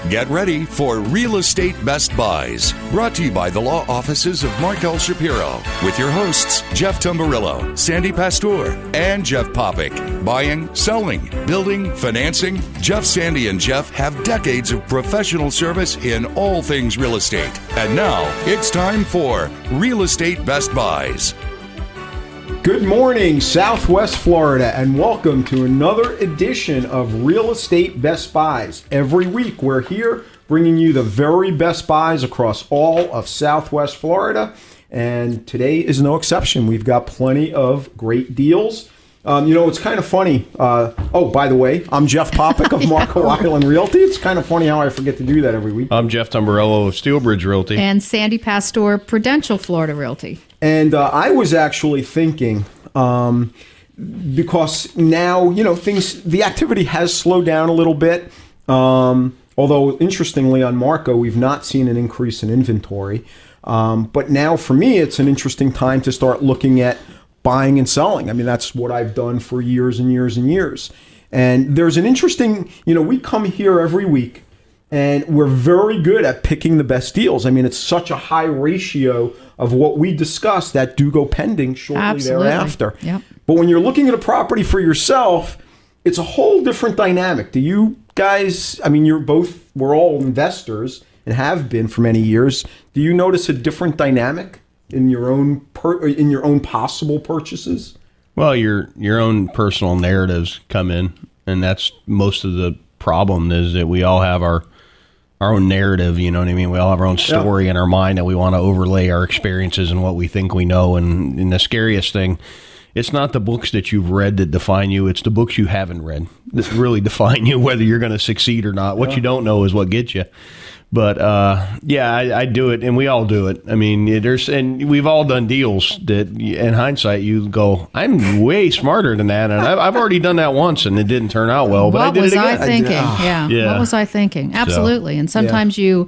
Get ready for Real Estate Best Buys, brought to you by the law offices of Mark L. Shapiro, with your hosts, Jeff Tamburillo, Sandy Pastor, and Jeff Popick. Buying, selling, building, financing. Jeff, Sandy, and Jeff have decades of professional service in all things real estate. And now, it's time for Real Estate Best Buys. Good morning, Southwest Florida, and welcome to another edition of Real Estate Best Buys. Every week, we're here bringing you the very best buys across all of Southwest Florida, and today is no exception. We've got plenty of great deals. It's kind of funny. By the way, I'm Jeff Popick of Marco Island Realty. It's kind of funny how I forget to do that every week. I'm Jeff Tamburello of Steelbridge Realty. And Sandy Pastor, Prudential Florida Realty. And I was actually thinking, because now, the activity has slowed down a little bit. Although, interestingly, on Marco, we've not seen an increase in inventory. But now, for me, it's an interesting time to start looking at buying and selling. I mean, that's what I've done for years and years and years. And there's an interesting, we come here every week, and we're very good at picking the best deals. I mean, it's such a high ratio of what we discuss that do go pending shortly thereafter. Yep. But when you're looking at a property for yourself, it's a whole different dynamic. Do you guys, we're all investors and have been for many years. Do you notice a different dynamic in your own possible purchases? Well, your own personal narratives come in, and that's most of the problem is that we all have our own narrative, you know what I mean? We all have our own story in our mind that we want to overlay our experiences and what we think we know. And the scariest thing, it's not the books that you've read that define you. It's the books you haven't read that really define you, whether you're going to succeed or not. What you don't know is what gets you. But I do it, and we all do it. I mean, we've all done deals that, in hindsight, you go, I'm way smarter than that, and I've already done that once, and it didn't turn out well. But I did it again. What was I thinking? Yeah. What was I thinking? Absolutely. And sometimes you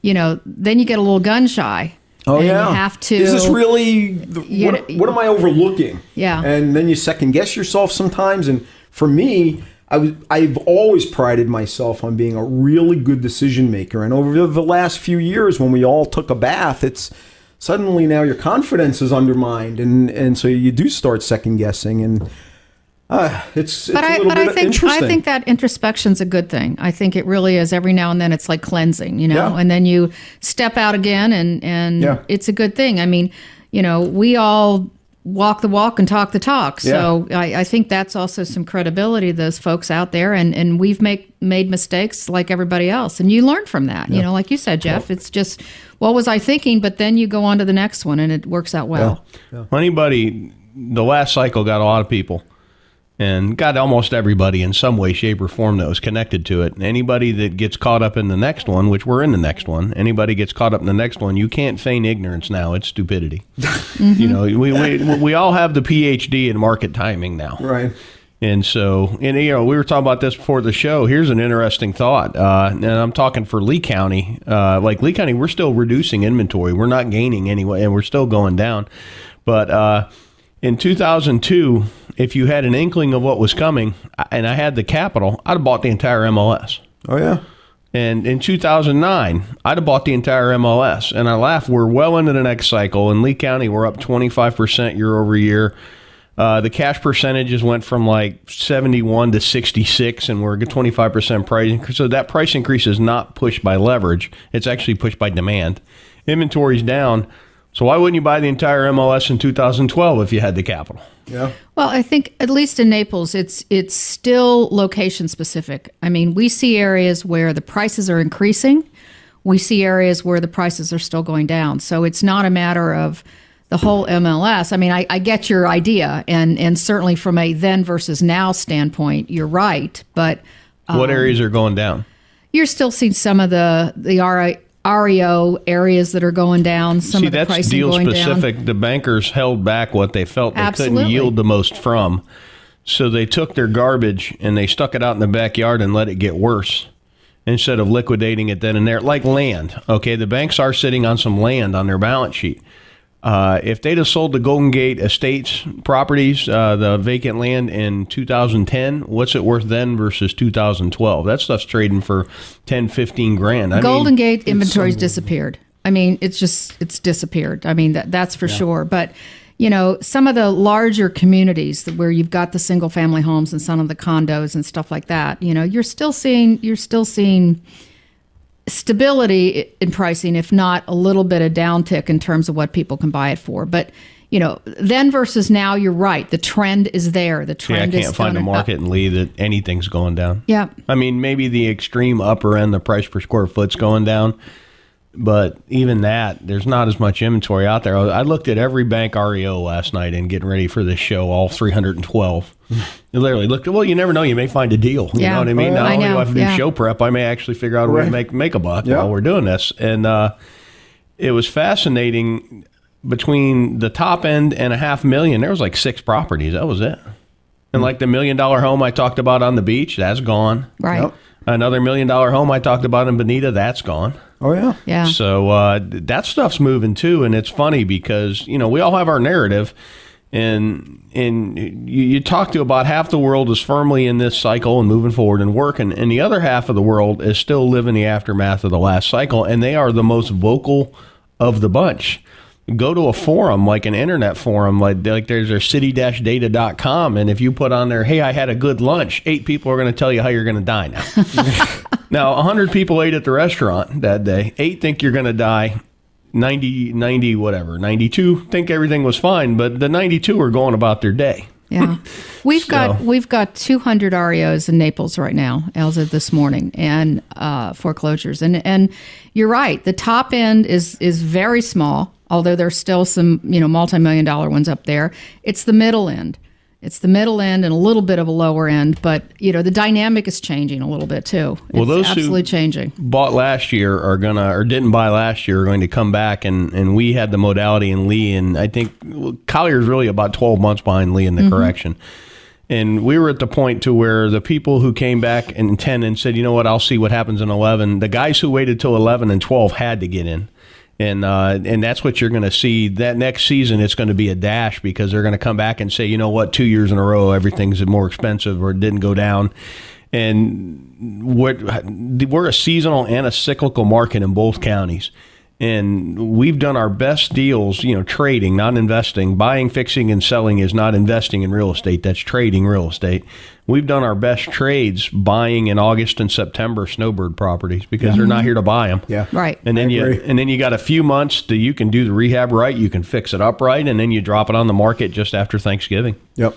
then you get a little gun shy. Oh, and yeah. You have to. Is this really? What am I overlooking? Yeah. And then you second guess yourself sometimes. And for me, I've always prided myself on being a really good decision maker. And over the last few years, when we all took a bath, it's suddenly now your confidence is undermined, and so you do start second guessing, and it's a little bit interesting. I think that introspection's a good thing. I think it really is. Every now and then, it's like cleansing, Yeah. and then you step out again, and it's a good thing. I mean, we all walk the walk and talk the talk. So I think that's also some credibility to those folks out there. And we've made mistakes like everybody else. And you learn from that. Yeah. Like you said, Jeff, it's just, what was I thinking? But then you go on to the next one and it works out well. Yeah. The last cycle got a lot of people and got almost everybody in some way, shape, or form that was connected to it. And anybody that gets caught up in the next one, which we're in the next one, anybody gets caught up in the next one, you can't feign ignorance now. It's stupidity. Mm-hmm. We all have the PhD in market timing now. Right. And so, we were talking about this before the show. Here's an interesting thought. And I'm talking for Lee County. Like Lee County, we're still reducing inventory. We're not gaining anyway, and we're still going down. But in 2002, if you had an inkling of what was coming, and I had the capital, I'd have bought the entire MLS. Oh, yeah. And in 2009, I'd have bought the entire MLS. And I laugh, we're well into the next cycle. In Lee County, we're up 25% year over year. The cash percentages went from like 71 to 66, and we're at 25% price increase. So that price increase is not pushed by leverage. It's actually pushed by demand. Inventory's down. So why wouldn't you buy the entire MLS in 2012 if you had the capital? Yeah. Well, I think at least in Naples, it's still location specific. I mean, we see areas where the prices are increasing. We see areas where the prices are still going down. So it's not a matter of the whole MLS. I mean, I get your idea, and certainly from a then versus now standpoint, you're right. But what areas are going down? You're still seeing some of the REO areas that are going down, some of the pricing going down. See, that's deal specific. The bankers held back what they felt they couldn't yield the most from. So they took their garbage and they stuck it out in the backyard and let it get worse instead of liquidating it then and there. Like land, okay? The banks are sitting on some land on their balance sheet. If they'd have sold the Golden Gate Estates properties, the vacant land in 2010, what's it worth then versus 2012? That stuff's trading for 10, 15 grand. Golden Gate inventory's disappeared. I mean, it's disappeared. I mean, that's for sure. But, some of the larger communities where you've got the single family homes and some of the condos and stuff like that, you're still seeing stability in pricing, if not a little bit of downtick in terms of what people can buy it for. But, then versus now, you're right. The trend is there. The trend is I can't find a market in Lee that anything's going down. Yeah. I mean, maybe the extreme upper end, the price per square foot's going down. But even that, there's not as much inventory out there. I looked at every bank REO last night and getting ready for this show, all 312. You literally looked at, well, you never know. You may find a deal. You know what I mean? Not only do I have to do show prep, I may actually figure out a way to make a buck while we're doing this. And it was fascinating. Between the top end and $500,000, there was like 6 properties. That was it. And like the $1 million home I talked about on the beach, that's gone. Right. Yep. Another $1 million home I talked about in Bonita, that's gone. Oh, yeah. Yeah. So that stuff's moving too. And it's funny because, we all have our narrative. And you talk to about half the world is firmly in this cycle and moving forward and working. And the other half of the world is still living the aftermath of the last cycle. And they are the most vocal of the bunch. Go to a forum, like an internet forum, like there's their city-data.com, and if you put on there, hey, I had a good lunch, 8 people are going to tell you how you're going to die now. Now, 100 people ate at the restaurant that day. 8 think you're going to die. 90, whatever. 92 think everything was fine, but the 92 are going about their day. Yeah. We've got 200 REOs in Naples right now, as of this morning, and foreclosures. And you're right. The top end is very small, although there's still some, multi-million-dollar ones up there. It's the middle end. It's the middle end and a little bit of a lower end, but the dynamic is changing a little bit too. Well, it's those absolutely who changing. Bought last year or didn't buy last year are going to come back, and we had the modality in Lee, and I think Collier's really about 12 months behind Lee in the correction. And we were at the point to where the people who came back in 10 and said, you know what, I'll see what happens in 11. The guys who waited till 11 and 12 had to get in. And that's what you're going to see. That next season, it's going to be a dash because they're going to come back and say, you know what, 2 years in a row, everything's more expensive or it didn't go down. And we're a seasonal and a cyclical market in both counties. And we've done our best deals, trading, not investing. Buying, fixing, and selling is not investing in real estate. That's trading real estate. We've done our best trades buying in August and September snowbird properties because they're not here to buy them. Yeah, right. And then you got a few months that you can do the rehab right, you can fix it up right, and then you drop it on the market just after Thanksgiving. Yep.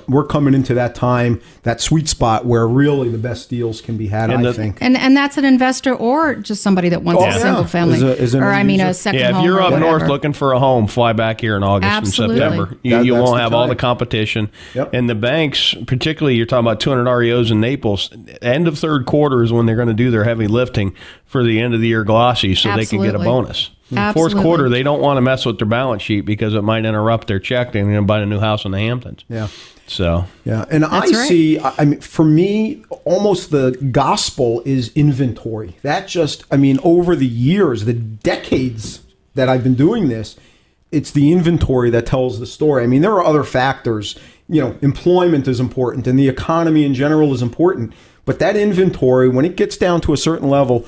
We're coming into that time, that sweet spot where really the best deals can be had, I think. And that's an investor or just somebody that wants a single family. A second home. If you're up north looking for a home, fly back here in August and September. You won't have all the competition. Yep. And the banks, particularly you're talking about 200 REOs in Naples, end of third quarter is when they're going to do their heavy lifting for the end of the year glossy so they can get a bonus. Absolutely. Fourth quarter, they don't want to mess with their balance sheet because it might interrupt their check. They're going to buy a new house in the Hamptons. Yeah. So and see, I mean, for me, almost the gospel is inventory. That just, over the years, the decades that I've been doing this, it's the inventory that tells the story. I mean, there are other factors. Employment is important, and the economy in general is important. But that inventory, when it gets down to a certain level,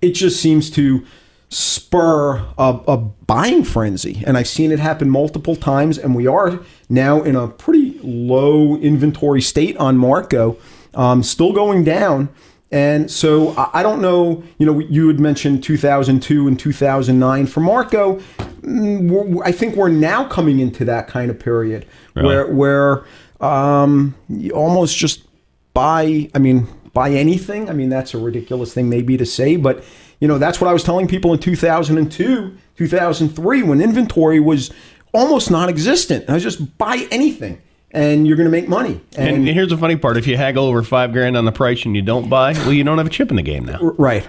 it just seems to spur a buying frenzy. And I've seen it happen multiple times, and we are now in a pretty low inventory state on Marco, still going down. And so I don't know, you had mentioned 2002 and 2009 for Marco. I think we're now coming into that kind of period where you almost just buy anything. That's a ridiculous thing maybe to say, but that's what I was telling people in 2002, 2003, when inventory was almost non-existent. I was just buy anything, and you're going to make money. And here's the funny part: if you haggle over $5,000 on the price and you don't buy, well, you don't have a chip in the game now. Right.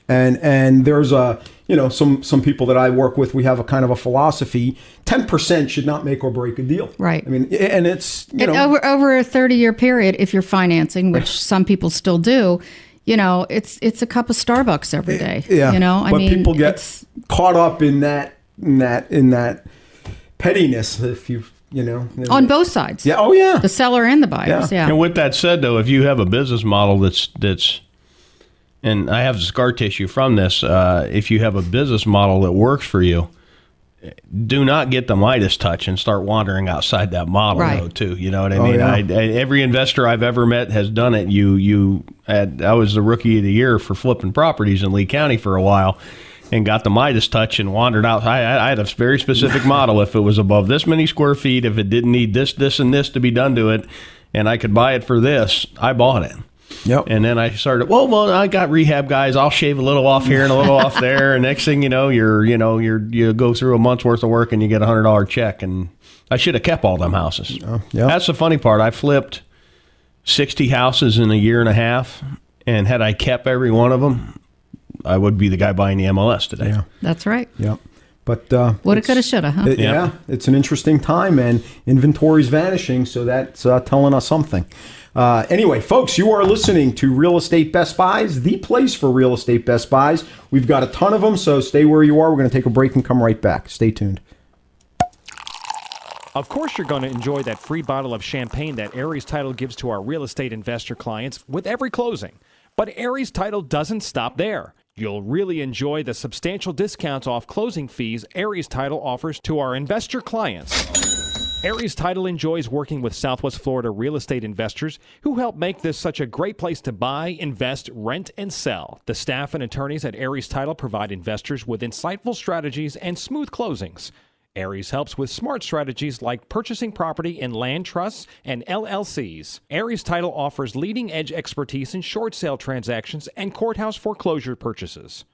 And there's some people that I work with. We have a kind of a philosophy: 10% should not make or break a deal. Right. And it's over a 30-year period, if you're financing, which some people still do. It's a cup of Starbucks every day. Yeah. But people get caught up in that pettiness, if On both sides. Yeah. Oh, yeah. The seller and the buyers. Yeah. And with that said, though, if you have a business model that's and I have scar tissue from this, if you have a business model that works for you, do not get the Midas touch and start wandering outside that model, Right. though, too. You know what I mean? yeah. Every investor I've ever met has done it. I was the rookie of the year for flipping properties in Lee County for a while and got the Midas touch and wandered out. I had a very specific model. If it was above this many square feet, if it didn't need this, and this to be done to it, and I could buy it for this, I bought it. Yep. And then I started, well, I got rehab guys. I'll shave a little off here and a little off there. And next thing you know, you go through a month's worth of work and you get $100 check. And I should have kept all them houses. Yeah. That's the funny part. I flipped 60 houses in a year and a half. And had I kept every one of them, I would be the guy buying the MLS today. Yeah. That's right. Yep. But Woulda, coulda, shoulda, huh? Yeah, it's an interesting time, and inventory's vanishing, so that's telling us something. Anyway, folks, you are listening to Real Estate Best Buys, the place for real estate Best Buys. We've got a ton of them, so stay where you are. We're going to take a break and come right back. Stay tuned. Of course, you're going to enjoy that free bottle of champagne that Aries Title gives to our real estate investor clients with every closing. But Aries Title doesn't stop there. You'll really enjoy the substantial discounts off closing fees Aries Title offers to our investor clients. Aries Title enjoys working with Southwest Florida real estate investors who help make this such a great place to buy, invest, rent, and sell. The staff and attorneys at Aries Title provide investors with insightful strategies and smooth closings. Aries helps with smart strategies like purchasing property in land trusts and LLCs. Aries Title offers leading-edge expertise in short sale transactions and courthouse foreclosure purchases.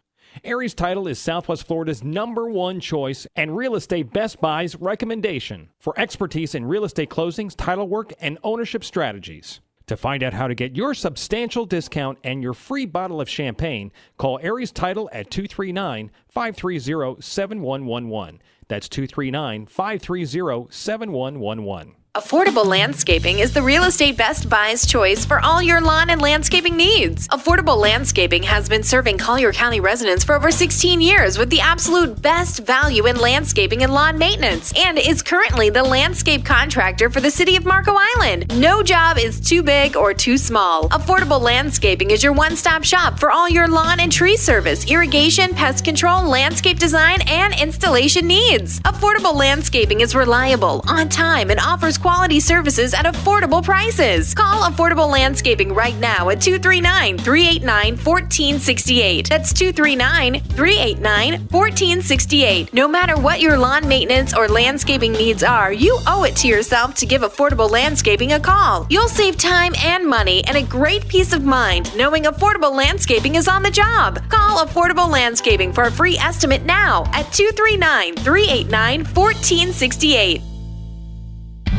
Aries Title is Southwest Florida's #1 choice and Real Estate Best Buys recommendation for expertise in real estate closings, title work, and ownership strategies. To find out how to get your substantial discount and your free bottle of champagne, call Aries Title at 239-530-7111. That's 239-530-7111. Affordable Landscaping is the real estate Best Buys choice for all your lawn and landscaping needs. Affordable Landscaping has been serving Collier County residents for over 16 years with the absolute best value in landscaping and lawn maintenance, and is currently the landscape contractor for the city of Marco Island. No job is too big or too small. Affordable Landscaping is your one-stop shop for all your lawn and tree service, irrigation, pest control, landscape design, and installation needs. Affordable Landscaping is reliable, on time, and offers quality services at affordable prices. Call Affordable Landscaping right now at 239-389-1468. That's 239-389-1468. No matter what your lawn maintenance or landscaping needs are, you owe it to yourself to give Affordable Landscaping a call. You'll save time and money and a great peace of mind knowing Affordable Landscaping is on the job. Call Affordable Landscaping for a free estimate now at 239-389-1468.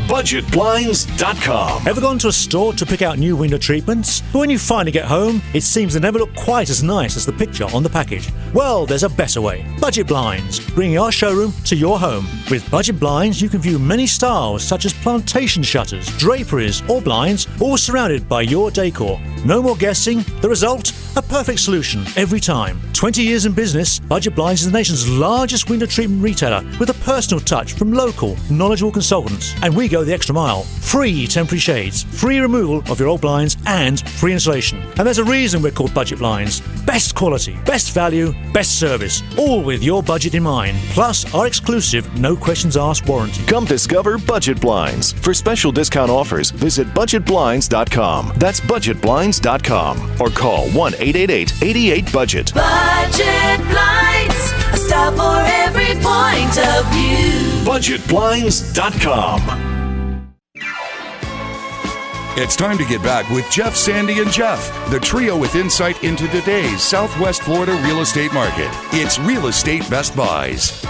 BudgetBlinds.com. Ever gone to a store to pick out new window treatments? But when you finally get home, it seems they never look quite as nice as the picture on the package. Well, there's a better way. Budget Blinds, bringing our showroom to your home. With Budget Blinds, you can view many styles such as plantation shutters, draperies, or blinds, all surrounded by your decor. No more guessing. The result? A perfect solution every time. 20 years in business, Budget Blinds is the nation's largest window treatment retailer with a personal touch from local, knowledgeable consultants. And we go the extra mile. Free temporary shades, free removal of your old blinds, and free installation. And there's a reason we're called Budget Blinds. Best quality, best value, best service, all with your budget in mind. Plus our exclusive no questions asked warranty. Come discover Budget Blinds. For special discount offers, visit BudgetBlinds.com. That's BudgetBlinds.com. Or call 1-888-88-BUDGET. Budget Blinds, a style for every point of view. BudgetBlinds.com. It's time to get back with Jeff, Sandy, and Jeff, the trio with insight into today's Southwest Florida real estate market. It's Real Estate Best Buys.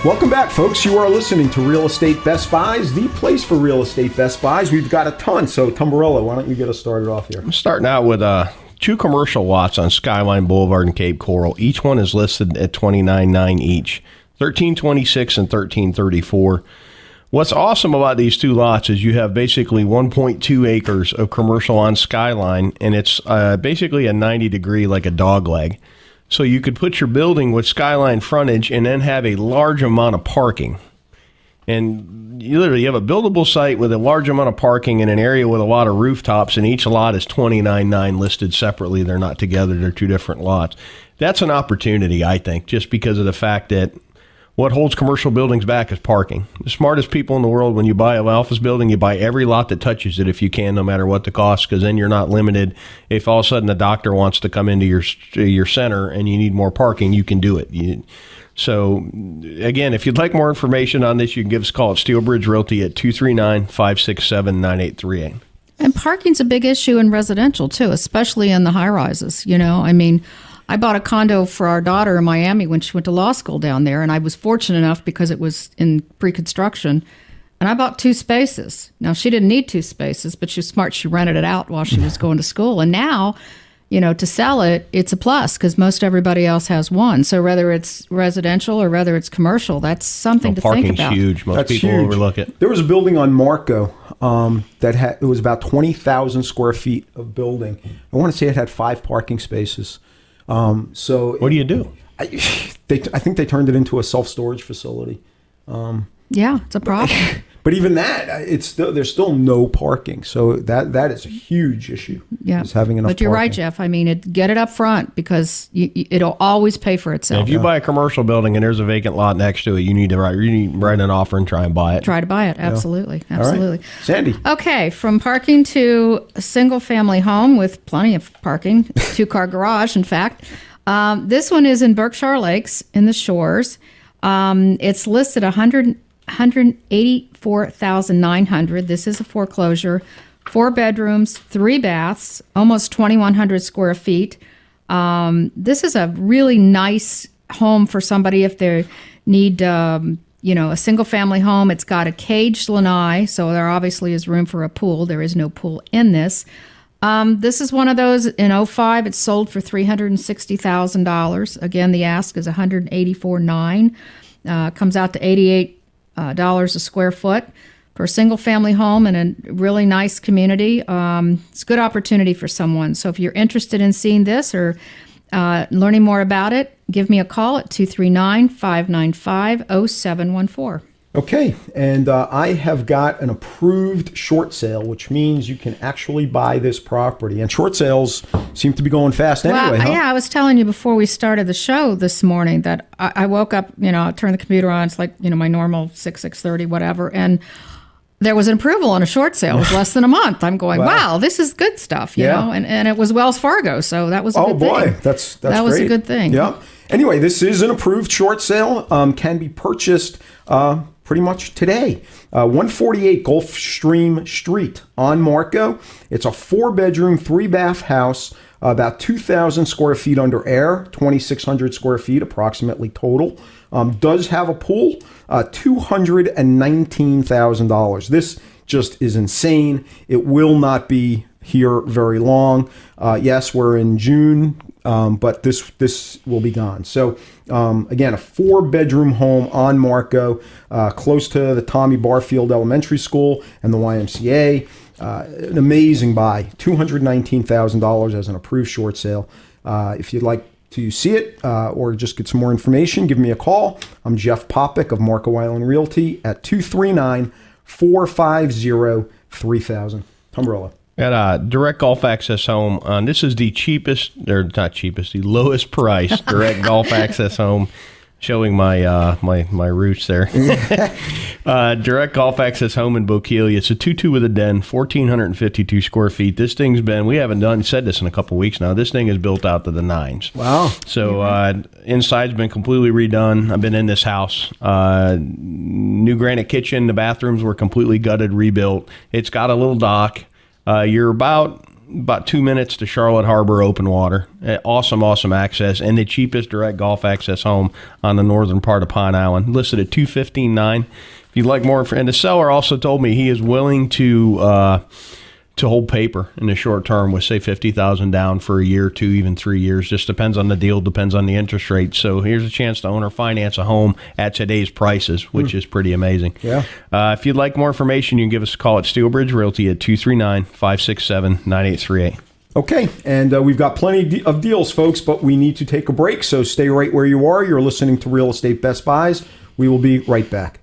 Welcome back, folks. You are listening to Real Estate Best Buys, the place for real estate Best Buys. We've got a ton, so Tumbarella, why don't you get us started off here? I'm starting out with 2 commercial lots on Skyline Boulevard and Cape Coral. Each one is listed at $29,900 each, $1326 and $1334. What's awesome about these 2 lots is you have basically 1.2 acres of commercial on Skyline, and it's basically a 90-degree, like a dog leg. So you could put your building with Skyline frontage and then have a large amount of parking. And you literally have a buildable site with a large amount of parking in an area with a lot of rooftops, and each lot is 29.9 listed separately. They're not together. They're two different lots. That's an opportunity, I think, just because of the fact that what holds commercial buildings back is parking. The smartest people in the world, when you buy an office building, you buy every lot that touches it if you can, no matter what the cost, because then you're not limited. If all of a sudden a doctor wants to come into your center and you need more parking, you can do it. So, again, if you'd like more information on this, you can give us a call at Steel Bridge Realty at 239-567-9838. And parking's a big issue in residential, too, especially in the high-rises. I mean, I bought a condo for our daughter in Miami when she went to law school down there, and I was fortunate enough because it was in pre-construction, and I bought 2 spaces. Now, she didn't need 2 spaces, but she was smart. She rented it out while she was going to school. And now, to sell it, it's a plus because most everybody else has 1. So whether it's residential or whether it's commercial, that's something to think about. Parking's huge. Most people overlook it. There was a building on Marco it was about 20,000 square feet of building. I want to say it had 5 parking spaces. So what do you do? I think they turned it into a self-storage facility. Yeah, it's a problem. But even that, there's still no parking. So that is a huge issue. Yeah, is having enough. But you're right, Jeff. I mean, get it up front because it'll always pay for itself. If you buy a commercial building and there's a vacant lot next to it, you need to write an offer and try and buy it. Try to buy it. Absolutely, yeah. absolutely. Right. Sandy. Okay, from parking to a single-family home with plenty of parking, 2-car garage, in fact. This one is in Berkshire Lakes in the Shores. It's listed $184,900. This is a foreclosure. 4 bedrooms, 3 baths, almost 2,100 square feet. This is a really nice home for somebody if they need, a single-family home. It's got a caged lanai, so there obviously is room for a pool. There is no pool in this. This is one of those in 2005. It's sold for $360,000. Again, the ask is $184,900. Comes out to $88 a square foot for a single family home in a really nice community. It's a good opportunity for someone. So if you're interested in seeing this or learning more about it, give me a call at 239-595-0714. Okay, and I have got an approved short sale, which means you can actually buy this property. And short sales seem to be going fast anyway, huh? Yeah, I was telling you before we started the show this morning that I woke up, I turned the computer on. It's like, my normal 6:30, whatever. And there was an approval on a short sale. It was less than a month. I'm going, wow, this is good stuff, you know? And it was Wells Fargo, so that was a good thing. Oh, boy, that's that was a good thing. Yeah. Anyway, this is an approved short sale. Can be purchased pretty much today. 148 Gulfstream Street on Marco. It's a 4-bedroom, 3-bath house, about 2,000 square feet under air, 2,600 square feet approximately total. Does have a pool, $219,000. This just is insane. It will not be here very long. Yes, we're in June, but this will be gone. So again, a 4-bedroom home on Marco, close to the Tommy Barfield Elementary School and the YMCA. An amazing buy, $219,000 as an approved short sale. If you'd like to see it or just get some more information, give me a call. I'm Jeff Popick of Marco Island Realty at 239-450-3000. Tumbarella. At Direct Golf Access Home, this is the cheapest, or not cheapest, the lowest price Direct Golf Access Home, showing my my roots there. Direct Golf Access Home in Bokeelia. It's a 2-2 with a den, 1,452 square feet. This thing's been, we haven't said this in a couple weeks now, this thing is built out to the nines. Wow. So inside's been completely redone. I've been in this house. New granite kitchen. The bathrooms were completely gutted, rebuilt. It's got a little dock. You're about 2 minutes to Charlotte Harbor open water. Awesome access, and the cheapest direct golf access home on the northern part of Pine Island. Listed at $215,900. If you'd like more, and the seller also told me he is willing to hold paper in the short term with, say, $50,000 down for a year, 2, even 3 years. Just depends on the deal, depends on the interest rate. So here's a chance to own or finance a home at today's prices, which is pretty amazing. Yeah. If you'd like more information, you can give us a call at Steel Bridge Realty at 239-567-9838. Okay, and we've got plenty of deals, folks, but we need to take a break, so stay right where you are. You're listening to Real Estate Best Buys. We will be right back.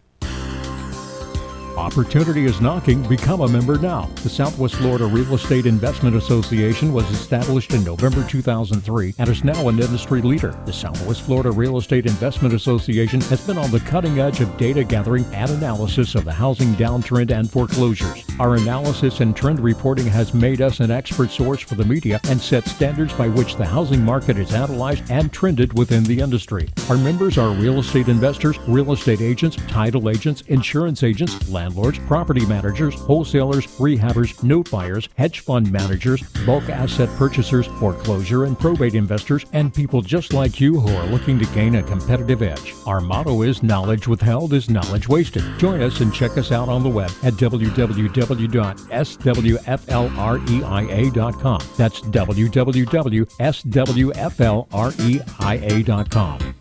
Opportunity is knocking. Become a member now. The Southwest Florida Real Estate Investment Association was established in November 2003 and is now an industry leader. The Southwest Florida Real Estate Investment Association has been on the cutting edge of data gathering and analysis of the housing downtrend and foreclosures. Our analysis and trend reporting has made us an expert source for the media and set standards by which the housing market is analyzed and trended within the industry. Our members are real estate investors, real estate agents, title agents, insurance agents, landlords, property managers, wholesalers, rehabbers, note buyers, hedge fund managers, bulk asset purchasers, foreclosure and probate investors, and people just like you who are looking to gain a competitive edge. Our motto is knowledge withheld is knowledge wasted. Join us and check us out on the web at www.swflreia.com. That's www.swflreia.com.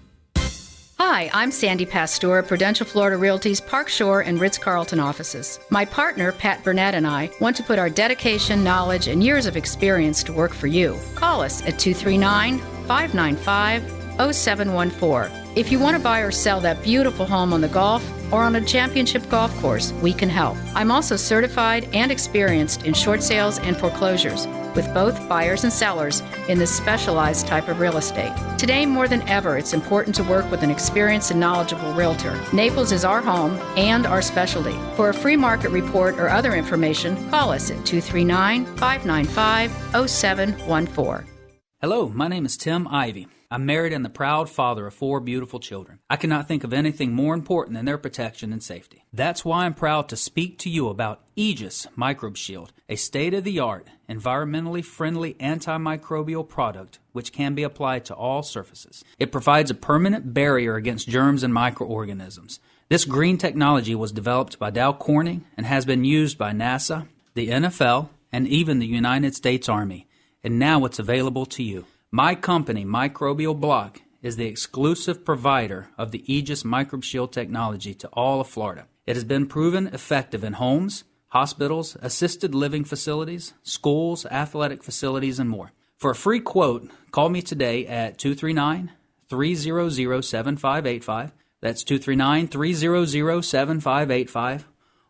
Hi, I'm Sandy Pasteur of Prudential Florida Realty's Park Shore and Ritz-Carlton offices. My partner, Pat Burnett, and I want to put our dedication, knowledge, and years of experience to work for you. Call us at 239-595-0714. If you want to buy or sell that beautiful home on the Gulf or on a championship golf course, we can help. I'm also certified and experienced in short sales and foreclosures with both buyers and sellers in this specialized type of real estate. Today, more than ever, it's important to work with an experienced and knowledgeable realtor. Naples is our home and our specialty. For a free market report or other information, call us at 239-595-0714. Hello, my name is Tim Ivey. I'm married and the proud father of 4 beautiful children. I cannot think of anything more important than their protection and safety. That's why I'm proud to speak to you about Aegis Microbe Shield, a state-of-the-art, environmentally friendly antimicrobial product which can be applied to all surfaces. It provides a permanent barrier against germs and microorganisms. This green technology was developed by Dow Corning and has been used by NASA, the NFL, and even the United States Army. And now it's available to you. My company, Microbial Block, is the exclusive provider of the Aegis Microbe Shield technology to all of Florida. It has been proven effective in homes, hospitals, assisted living facilities, schools, athletic facilities, and more. For a free quote, call me today at 239-300-7585. That's 239-300-7585.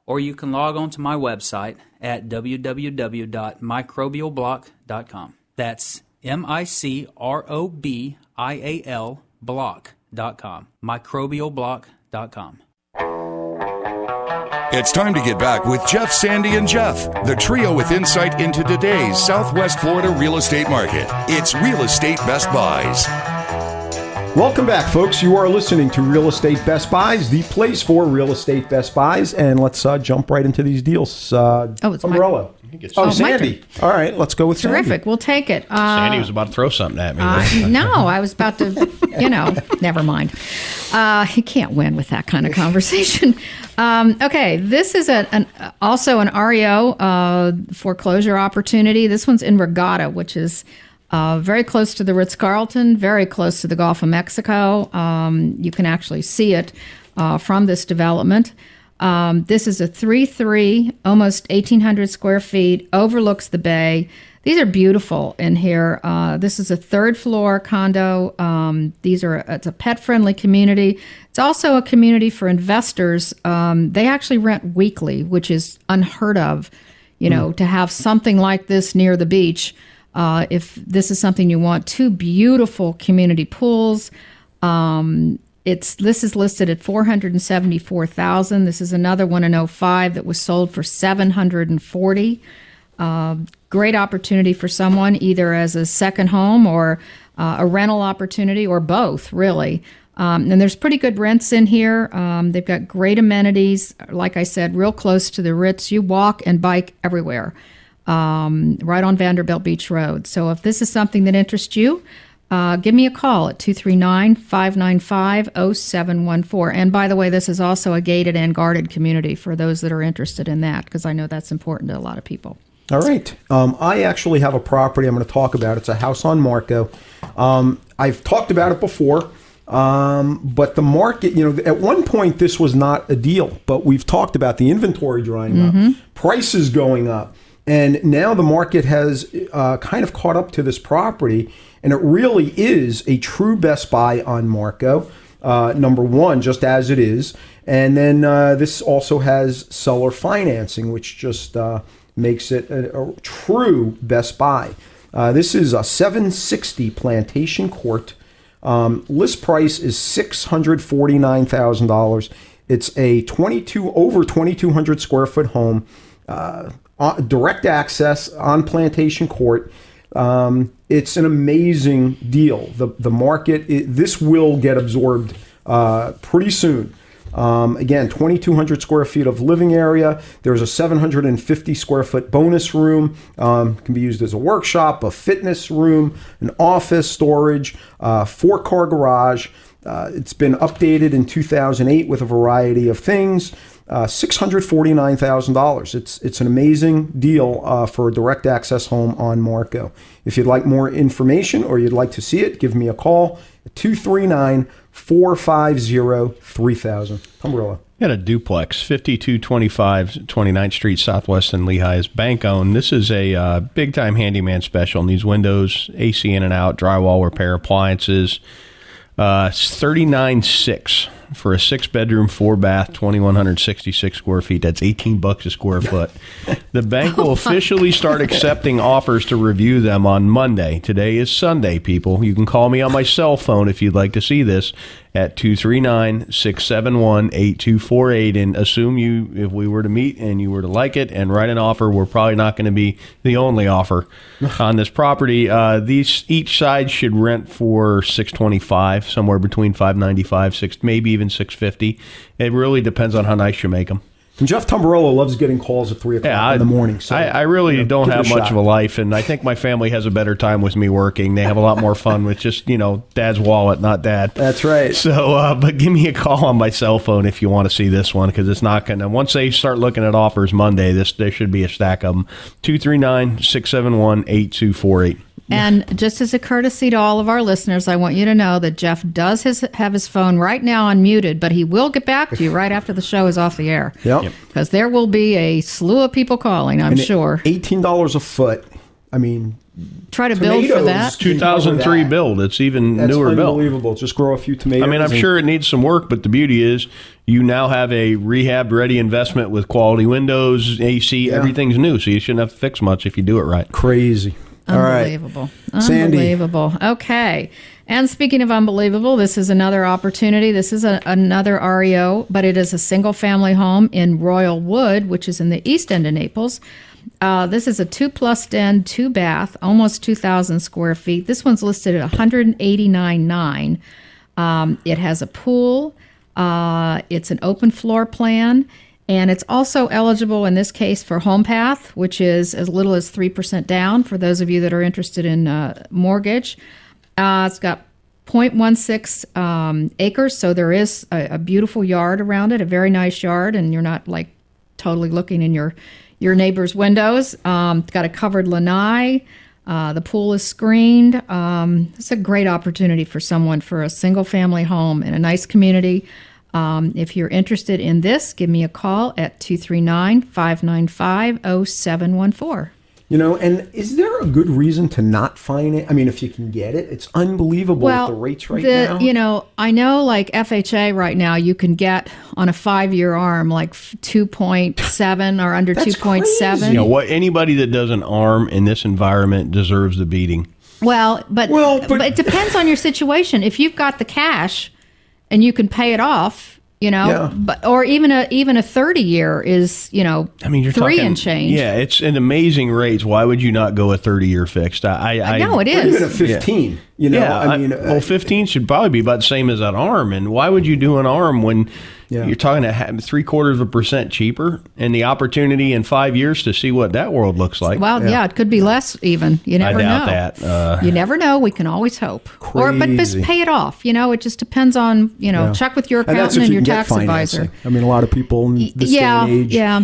Or you can log on to my website at www.microbialblock.com. That's MICROBIAL block.com. Microbialblock.com. It's time to get back with Jeff, Sandy, and Jeff, the trio with insight into today's Southwest Florida real estate market. It's Real Estate Best Buys. Welcome back, folks. You are listening to Real Estate Best Buys, the place for real estate Best Buys. And let's jump right into these deals. It's Umbrella. Sandy. All right, let's go with Terrific. Sandy. We'll take it. Sandy was about to throw something at me. No, I was about to, never mind. You can't win with that kind of conversation. Okay, this is also an REO foreclosure opportunity. This one's in Regatta, which is very close to the Ritz-Carlton, very close to the Gulf of Mexico. You can actually see it from this development. This is a 3-3, almost 1,800 square feet, overlooks the bay. These are beautiful in here. This is a third floor condo. It's a pet-friendly community. It's also a community for investors. They actually rent weekly, which is unheard of, to have something like this near the beach. If this is something you want, 2 beautiful community pools. This is listed at $474,000. This is another one in 05 that was sold for $740,000. Great opportunity for someone either as a second home or a rental opportunity or both, really. And there's pretty good rents in here. They've got great amenities. Like I said, real close to the Ritz. You walk and bike everywhere, right on Vanderbilt Beach Road. So if this is something that interests you, give me a call at 239-595-0714. And by the way, this is also a gated and guarded community for those that are interested in that, because I know that's important to a lot of people. All right. I actually have a property I'm going to talk about. It's a house on Marco. I've talked about it before, but the market, at one point this was not a deal, but we've talked about the inventory drying up, prices going up, and now the market has kind of caught up to this property. And it really is a true Best Buy on Marco. number one, just as it is. And then this also has seller financing, which just makes it a true best buy. This is a 760 Plantation Court. List price is $649,000. It's a over 2,200 square foot home, direct access on Plantation Court. It's an amazing deal. The market, this will get absorbed pretty soon. Again, 2,200 square feet of living area. There's a 750 square foot bonus room. Can be used as a workshop, a fitness room, an office, storage, 4-car garage. It's been updated in 2008 with a variety of things. $649,000. It's an amazing deal for a direct access home on Marco. If you'd like more information or you'd like to see it, give me a call at 239-450-3000. Umbrella. Got a duplex, 5225 29th Street Southwest in Lehigh, is bank owned. This is a big-time handyman special. Needs windows, AC in and out, drywall repair, appliances. $39,600 for a 6-bedroom, 4-bath, 2,166 square feet. That's $18 a square foot. The bank will officially start accepting offers to review them on Monday. Today is Sunday, people. You can call me on my cell phone if you'd like to see this at 239-671-8248, and assume if we were to meet and you were to like it and write an offer, we're probably not going to be the only offer on this property. Each side should rent for $625, somewhere between $595, maybe even $650. It really depends on how nice you make them. And Jeff Tombarello loves getting calls at 3 o'clock in the morning. So I really don't have much of a life, and I think my family has a better time with me working. They have a lot more fun with just, Dad's wallet, not Dad. That's right. So, but give me a call on my cell phone if you want to see this one, because it's not going to, once they start looking at offers Monday, there should be a stack of them. 239-671-8248. And just as a courtesy to all of our listeners, I want you to know that Jeff does have his phone right now unmuted, but he will get back to you right after the show is off the air. Yep. Because there will be a slew of people calling, I'm sure. $18 a foot. I mean, try to build for that. 2003 build. It's even newer build. Unbelievable. Just grow a few tomatoes. I mean, I'm sure it needs some work, but the beauty is you now have a rehab-ready investment with quality windows, AC, everything's new, so you shouldn't have to fix much if you do it right. Crazy. Unbelievable. All right. Unbelievable. Sandy. Okay. And speaking of unbelievable, this is another opportunity. This is another REO, but it is a single-family home in Royal Wood, which is in the east end of Naples. This is a 2+ den, 2-bath, almost 2,000 square feet. This one's listed at $189,900. It has a pool. It's an open floor plan. And it's also eligible in this case for HomePath, which is as little as 3% down for those of you that are interested in mortgage. It's got 0.16 acres, so there is a beautiful yard around it, a very nice yard, and you're not like totally looking in your neighbor's windows. It's got a covered lanai. The pool is screened. It's a great opportunity for someone for a single family home in a nice community. If you're interested in this, give me a call at 239-595-0714. And is there a good reason to not finance? I mean, if you can get it, it's unbelievable with the rates now. I know like FHA right now, you can get on a 5-year ARM like 2.7 or under 2.7. What anybody that does an ARM in this environment deserves the beating. But it depends on your situation. If you've got the cash and you can pay it off, but or even a 30-year is, you're 3 talking, and change. Yeah, it's an amazing rates. Why would you not go a 30-year fixed? I know it is. Or even a 15. Yeah. 15 should probably be about the same as that ARM. And why would you do an ARM when you're talking 0.75% cheaper and the opportunity in 5 years to see what that world looks like? Well, it could be less even. You never know. I doubt that. You never know. We can always hope. But just pay it off. It just depends on, check with your accountant and your tax advisor. I mean, a lot of people in this day and age. Yeah.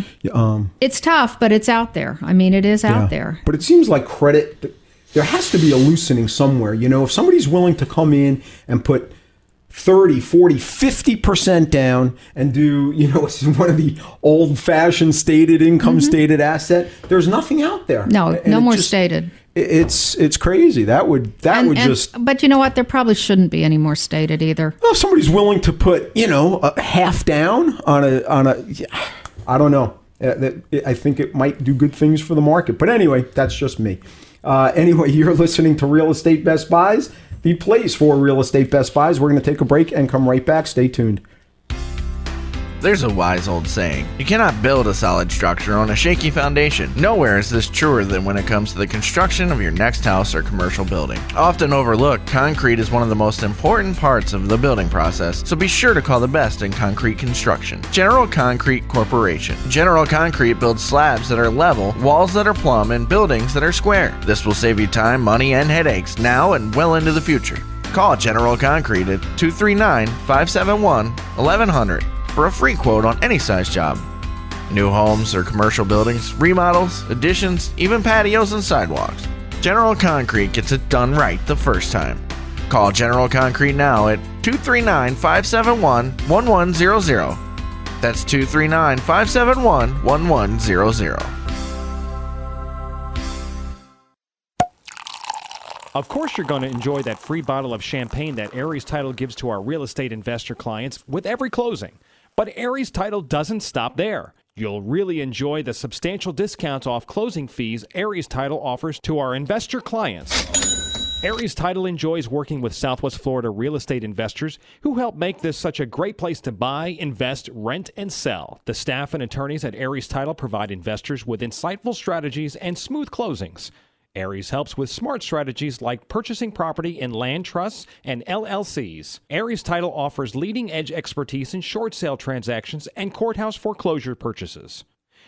It's tough, but it's out there. I mean, it is out there. But it seems like credit, there has to be a loosening somewhere. If somebody's willing to come in and put 30, 40, 50% down and do, one of the old-fashioned stated income, stated asset, there's nothing out there. No more stated. it's crazy. That would just. But you know what? There probably shouldn't be any more stated either. Well, if somebody's willing to put, a half down on a, I don't know. I think it might do good things for the market. But anyway, that's just me. Anyway, you're listening to Real Estate Best Buys, the place for Real Estate Best Buys. We're going to take a break and come right back. Stay tuned. There's a wise old saying, you cannot build a solid structure on a shaky foundation. Nowhere is this truer than when it comes to the construction of your next house or commercial building. Often overlooked, concrete is one of the most important parts of the building process, so be sure to call the best in concrete construction. General Concrete Corporation. General Concrete builds slabs that are level, walls that are plumb, and buildings that are square. This will save you time, money, and headaches now and well into the future. Call General Concrete at 239-571-1100. for a free quote on any size job. New homes or commercial buildings, remodels, additions, even patios and sidewalks. General Concrete gets it done right the first time. Call General Concrete now at 239-571-1100. That's 239-571-1100. Of course, you're going to enjoy that free bottle of champagne that Aries Title gives to our real estate investor clients with every closing. But Aries Title doesn't stop there. You'll really enjoy the substantial discounts off closing fees Aries Title offers to our investor clients. Aries Title enjoys working with Southwest Florida real estate investors who help make this such a great place to buy, invest, rent, and sell. The staff and attorneys at Aries Title provide investors with insightful strategies and smooth closings. Aries helps with smart strategies like purchasing property in land trusts and LLCs. Aries Title offers leading-edge expertise in short sale transactions and courthouse foreclosure purchases.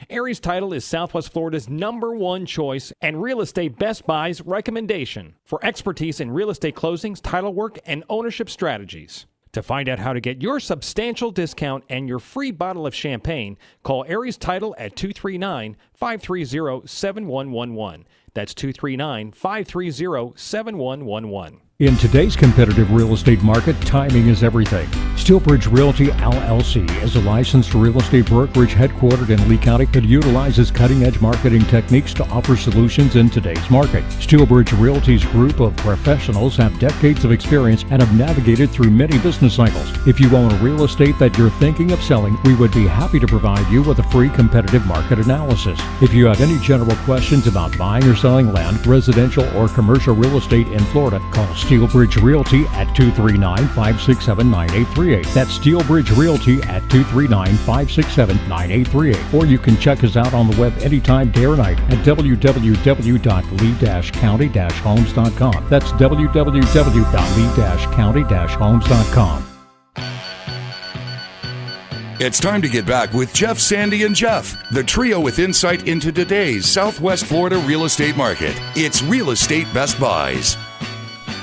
Aries Title is Southwest Florida's #1 choice and Real Estate Best Buys recommendation for expertise in real estate closings, title work, and ownership strategies. To find out how to get your substantial discount and your free bottle of champagne, call Aries Title at 239-530-7111. That's 239-530-7111. In today's competitive real estate market, timing is everything. Steelbridge Realty LLC is a licensed real estate brokerage headquartered in Lee County that utilizes cutting-edge marketing techniques to offer solutions in today's market. Steelbridge Realty's group of professionals have decades of experience and have navigated through many business cycles. If you own real estate that you're thinking of selling, we would be happy to provide you with a free competitive market analysis. If you have any general questions about buying or selling land, residential or commercial real estate in Florida, call Steelbridge Realty at 239-567-9838. That's Steelbridge Realty at 239-567-9838. Or you can check us out on the web anytime, day or night at www.lee-county-homes.com. That's www.lee-county-homes.com. It's time to get back with Jeff, Sandy, and Jeff, the trio with insight into today's Southwest Florida real estate market. It's Real Estate Best Buys.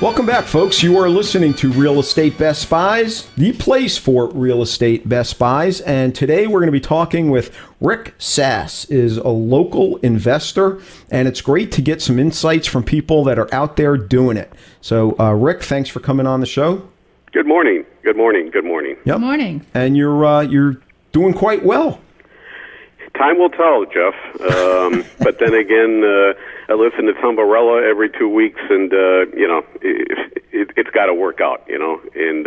Welcome back, folks. You are listening to Real Estate Best Buys, the place for Real Estate Best Buys. And today we're going to be talking with Rick Sass, is a local investor, and it's great to get some insights from people that are out there doing it. So, Rick, thanks for coming on the show. Good morning. Good morning. Good morning. Yep. Good morning. And you're doing quite well. Time will tell, Jeff. But then again, I listen to Tumbarella every 2 weeks, and it's got to work out, And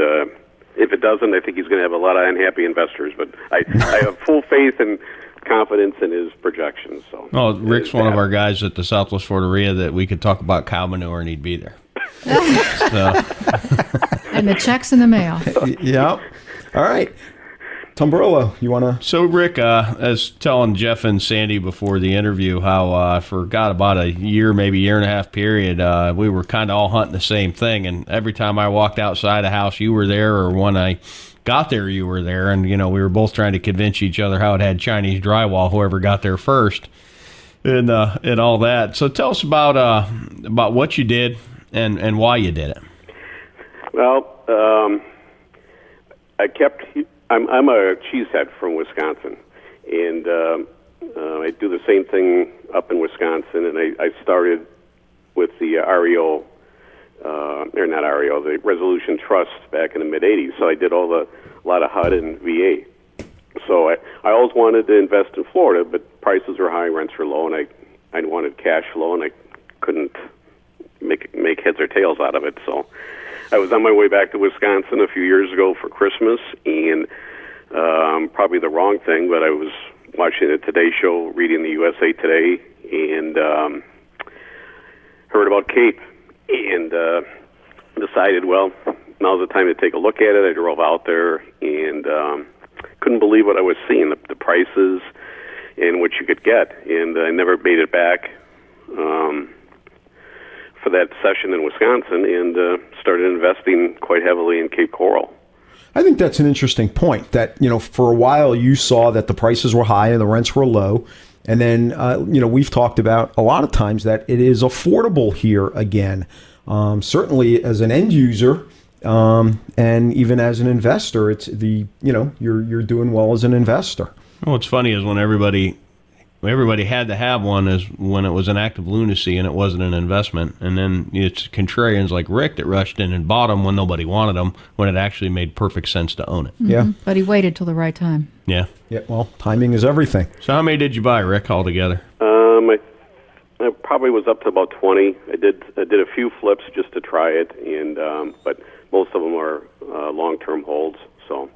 if it doesn't, I think he's going to have a lot of unhappy investors. But I have full faith and confidence in his projections. So, Rick's one of our guys at the Southwest Florida REIA that we could talk about cow manure and he'd be there. And the check's in the mail. Yep. All right. Tumbarella, you want to? So, Rick, as telling Jeff and Sandy before the interview how for about a year, maybe year and a half period, we were kind of all hunting the same thing. And every time I walked outside a house, you were there, or when I got there, you were there. And, we were both trying to convince each other how it had Chinese drywall, whoever got there first, and all that. So tell us about what you did and why you did it. Well, I'm a cheesehead from Wisconsin, and I do the same thing up in Wisconsin, and I started with the REO, or not REO, the Resolution Trust back in the mid-'80s, so I did a lot of HUD and VA. So I always wanted to invest in Florida, but prices were high, rents were low, and I wanted cash flow, and I couldn't make heads or tails out of it. So I was on my way back to Wisconsin a few years ago for Christmas, and probably the wrong thing, but I was watching the Today Show, reading the USA Today, and heard about Cape, and decided, well, now's the time to take a look at it. I drove out there and couldn't believe what I was seeing, the prices and what you could get. And I never made it back for that session in Wisconsin, and started investing quite heavily in Cape Coral. I think that's an interesting point, that, for a while you saw that the prices were high and the rents were low. And then, we've talked about a lot of times that it is affordable here again. Certainly as an end user, and even as an investor, it's you're doing well as an investor. Well, what's funny is when everybody had to have one is when it was an act of lunacy and it wasn't an investment. And then it's contrarians like Rick that rushed in and bought them when nobody wanted them, when it actually made perfect sense to own it. Mm-hmm. Yeah. But he waited till the right time. Yeah. Yeah. Well, timing is everything. So how many did you buy, Rick, altogether? I probably was up to about 20. I did a few flips just to try it, and but most of them are long-term holds. So.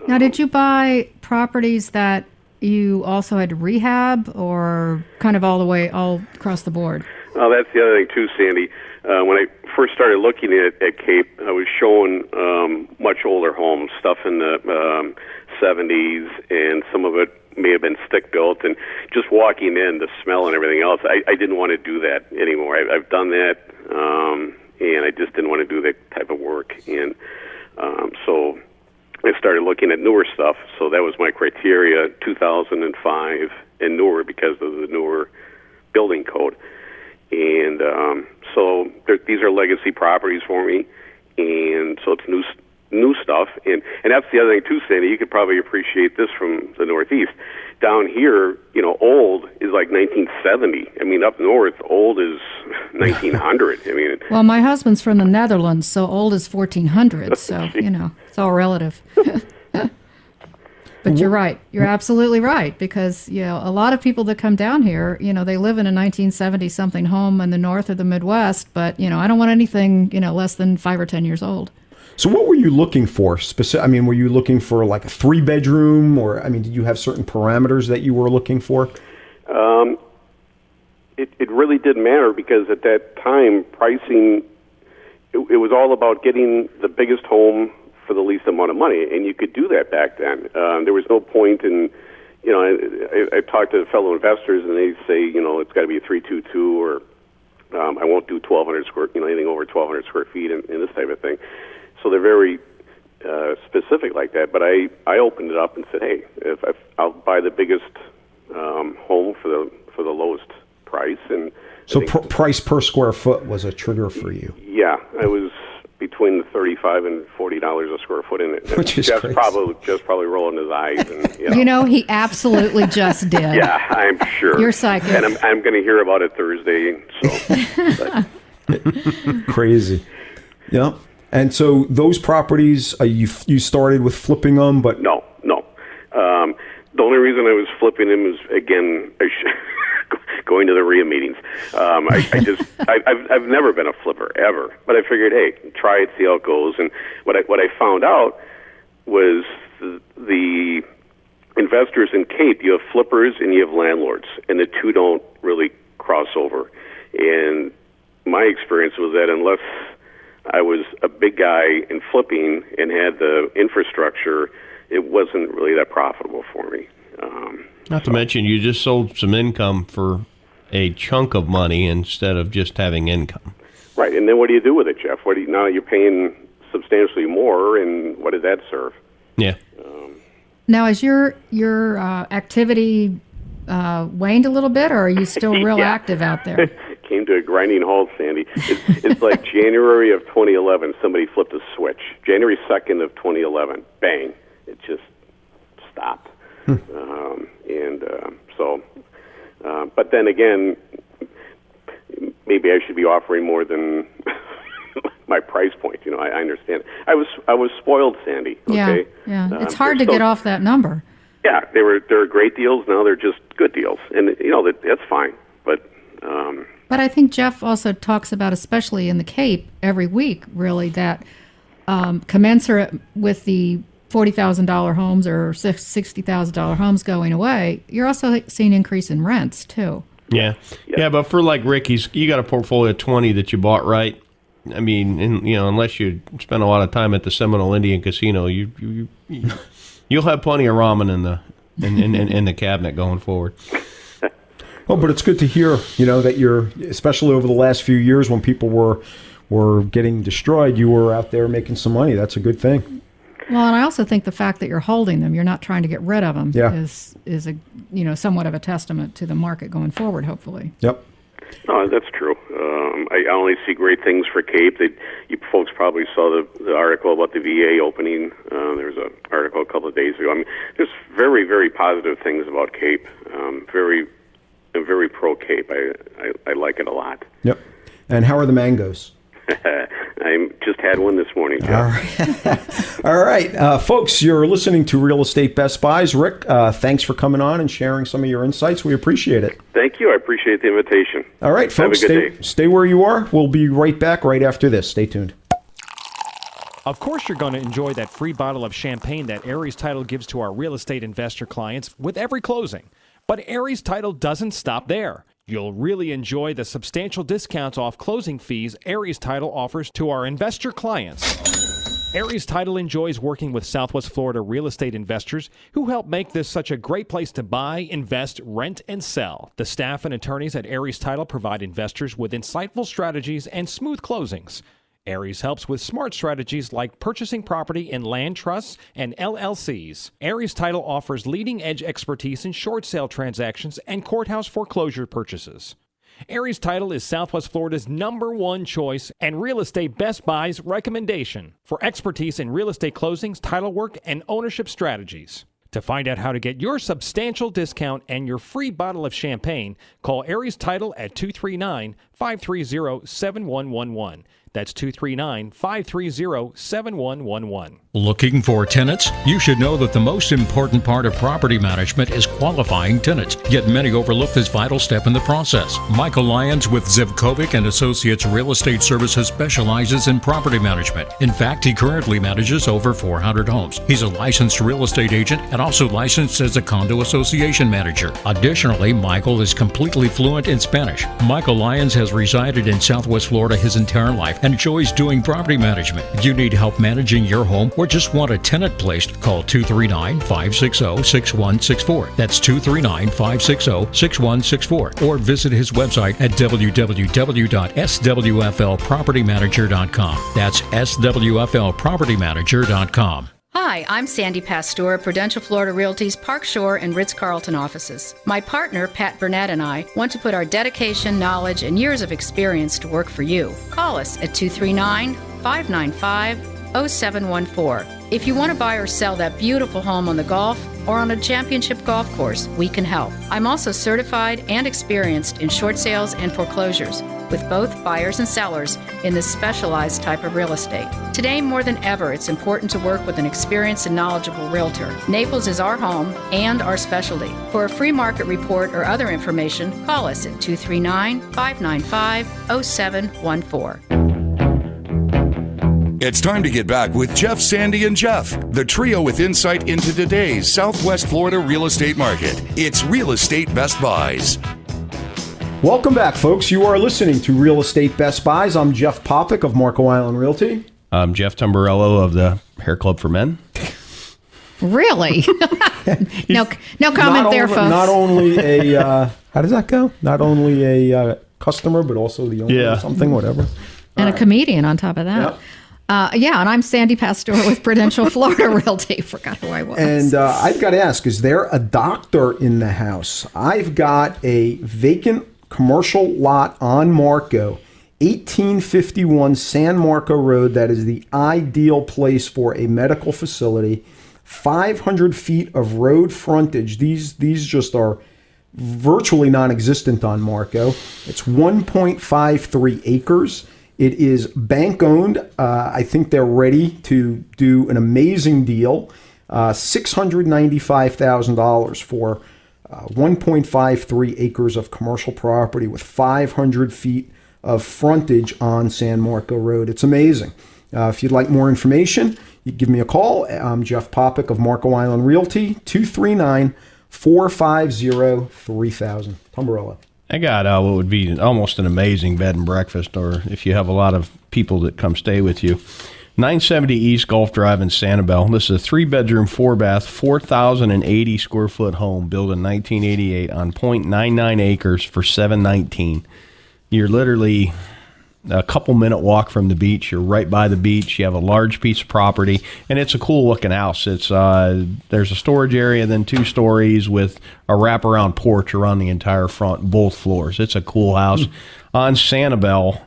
Now, did you buy properties that you also had to rehab, or kind of all across the board? Oh, that's the other thing too, Sandy. When I first started looking at Cape, I was showing much older homes, stuff in the 70s, and some of it may have been stick-built. And just walking in, the smell and everything else, I didn't want to do that anymore. I've done that, and I just didn't want to do that type of work. And so I started looking at newer stuff. So that was my criteria, 2005 and newer, because of the newer building code. And so these are legacy properties for me, and so it's new stuff. And that's the other thing too, Sandy. You could probably appreciate this from the Northeast. Down here, old is like 1970. I mean, up north, old is 1900. I mean, well, my husband's from the Netherlands, so old is 1400. So it's all relative. But you're right. You're absolutely right, because a lot of people that come down here, they live in a 1970-something home in the North or the Midwest, but I don't want anything less than 5 or 10 years old. So what were you looking for? Were you looking for like a 3-bedroom, or did you have certain parameters that you were looking for? It really didn't matter, because at that time, pricing, it was all about getting the biggest home for the least amount of money, and you could do that back then. There was no point in, I talked to fellow investors, and they say, it's got to be a 322, or I won't do 1,200 square, anything over 1,200 square feet, and this type of thing. So they're very specific like that. But I opened it up and said, hey, I'll buy the biggest home for the lowest price. And so price per square foot was a trigger for you. Yeah, I was between the $35 and $40 a square foot in it. Which is crazy. Probably rolling his eyes. And, he absolutely just did. Yeah, I'm sure. You're psychic. And I'm going to hear about it Thursday. So, crazy. Yeah. And so those properties, you started with flipping them, but no. The only reason I was flipping them is, again, going to the RIA meetings. I've never been a flipper ever, but I figured, hey, try it, see how it goes. And what I found out was the investors in Cape, you have flippers and you have landlords, and the two don't really cross over. And my experience was that unless I was a big guy in flipping and had the infrastructure, it wasn't really that profitable for me. Not to mention, you just sold some income for a chunk of money instead of just having income. Right, and then what do you do with it, Jeff? Now you're paying substantially more, and what did that serve? Yeah. Now, has your activity waned a little bit, or are you still real active out there? Came to a grinding halt, Sandy. It's like January of 2011, somebody flipped a switch. January 2nd of 2011, bang, it just stopped. But then again, maybe I should be offering more than my price point. I understand. I was spoiled, Sandy. Okay? Yeah. It's hard to get off that number. Yeah, they're great deals. Now they're just good deals, and that's fine. But But I think Jeff also talks about, especially in the Cape, every week, really, that commensurate with the $40,000 homes or $60,000 homes going away, you're also seeing increase in rents, too. Yeah. But for like Ricky's, you got a portfolio of 20 that you bought, right? I mean, unless you spend a lot of time at the Seminole Indian Casino, you'll have plenty of ramen in the cabinet going forward. Oh, but it's good to hear, that you're, especially over the last few years when people were getting destroyed, you were out there making some money. That's a good thing. Well, and I also think the fact that you're holding them, you're not trying to get rid of them, is a somewhat of a testament to the market going forward, hopefully. Yep. No, that's true. I only see great things for Cape. You folks probably saw the article about the VA opening. There was an article a couple of days ago. I mean, there's very, very positive things about Cape. I'm very pro Cape. I like it a lot. Yep. And how are the mangoes? I just had one this morning, Jeff. All right. Folks, you're listening to Real Estate Best Buys. Rick, thanks for coming on and sharing some of your insights. We appreciate it. Thank you. I appreciate the invitation. All right, folks, have a good day. Stay where you are. We'll be right back right after this. Stay tuned. Of course, you're going to enjoy that free bottle of champagne that Aries Title gives to our real estate investor clients with every closing. But Aries Title doesn't stop there. You'll really enjoy the substantial discounts off closing fees Aries Title offers to our investor clients. Aries Title enjoys working with Southwest Florida real estate investors who help make this such a great place to buy, invest, rent, and sell. The staff and attorneys at Aries Title provide investors with insightful strategies and smooth closings. Aries helps with smart strategies like purchasing property in land trusts and LLCs. Aries Title offers leading-edge expertise in short sale transactions and courthouse foreclosure purchases. Aries Title is Southwest Florida's #1 choice and Real Estate Best Buy's recommendation for expertise in real estate closings, title work, and ownership strategies. To find out how to get your substantial discount and your free bottle of champagne, call Aries Title at 239-530-7111. That's 239-530-7111. Looking for tenants? You should know that the most important part of property management is qualifying tenants, yet many overlook this vital step in the process. Michael Lyons with Zivkovic and Associates Real Estate Services specializes in property management. In fact, he currently manages over 400 homes. He's a licensed real estate agent and also licensed as a condo association manager. Additionally, Michael is completely fluent in Spanish. Michael Lyons has resided in Southwest Florida his entire life and enjoys doing property management. If you need help managing your home or just want a tenant placed, call 239-560-6164. That's 239-560-6164. Or visit his website at www.swflpropertymanager.com. That's swflpropertymanager.com. Hi, I'm Sandy Pastor, Prudential Florida Realty's Park Shore and Ritz-Carlton offices. My partner, Pat Burnett, and I want to put our dedication, knowledge, and years of experience to work for you. Call us at 239-595-0714. If you want to buy or sell that beautiful home on the Gulf or on a championship golf course, we can help. I'm also certified and experienced in short sales and foreclosures, with both buyers and sellers in this specialized type of real estate. Today, more than ever, it's important to work with an experienced and knowledgeable realtor. Naples is our home and our specialty. For a free market report or other information, call us at 239-595-0714. It's time to get back with Jeff, Sandy, and Jeff, the trio with insight into today's Southwest Florida real estate market. It's Real Estate Best Buys. Welcome back, folks. You are listening to Real Estate Best Buys. I'm Jeff Popick of Marco Island Realty. I'm Jeff Tamburello of the Hair Club for Men. Really? No comment there, folks. Not only a, how does that go? Not only a customer, but also the owner or something, whatever. And a comedian on top of that. Yep. And I'm Sandy Pastor with Prudential Florida Realty. Forgot who I was. And I've got to ask, is there a doctor in the house? I've got a vacant commercial lot on Marco, 1851 San Marco Road. That is the ideal place for a medical facility. 500 feet of road frontage. These just are virtually non-existent on Marco. It's 1.53 acres. It is bank owned. I think they're ready to do an amazing deal. $695,000 for 1.53 acres of commercial property with 500 feet of frontage on San Marco Road. It's amazing. If you'd like more information, you can give me a call. I'm Jeff Popick of Marco Island Realty, 239-450-3000. Tom Barello. I got what would be almost an amazing bed and breakfast, or if you have a lot of people that come stay with you. 970 East Gulf Drive in Sanibel. This is a 3-bedroom, 4-bath, 4,080 square foot home built in 1988 on 0.99 acres for $719. You're literally a couple-minute walk from the beach. You're right by the beach. You have a large piece of property, and it's a cool-looking house. It's there's a storage area, then 2 stories with a wraparound porch around the entire front, both floors. It's a cool house on Sanibel.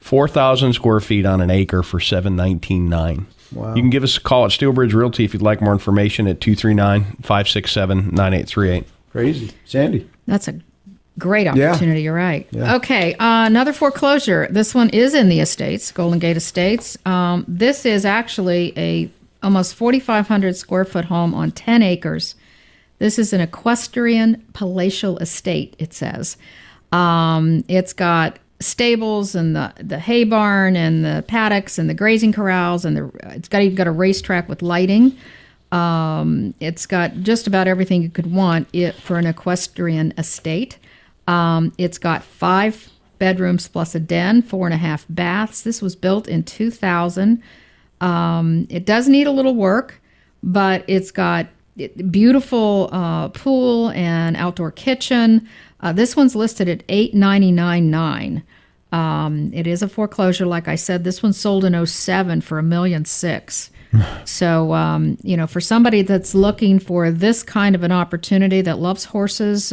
4,000 square feet on an acre for $719,900. Wow. You can give us a call at Steelbridge Realty if you'd like more information at 239-567-9838. Crazy. Sandy. That's a great opportunity. You're right. Yeah. Okay, another foreclosure. This one is in the estates, Golden Gate Estates. This is actually a almost 4,500 square foot home on 10 acres. This is an equestrian palatial estate, it says. It's got stables and the hay barn and the paddocks and the grazing corrals, and it's even got a racetrack with lighting. It's got just about everything you could want for an equestrian estate. It's got 5 bedrooms plus a den, 4.5 baths. This was built in 2000. It does need a little work, but it's got beautiful pool and outdoor kitchen. This one's listed at $899,900. It is a foreclosure, like I said. This one sold in 2007 for $1,600,000. So, for somebody that's looking for this kind of an opportunity, that loves horses,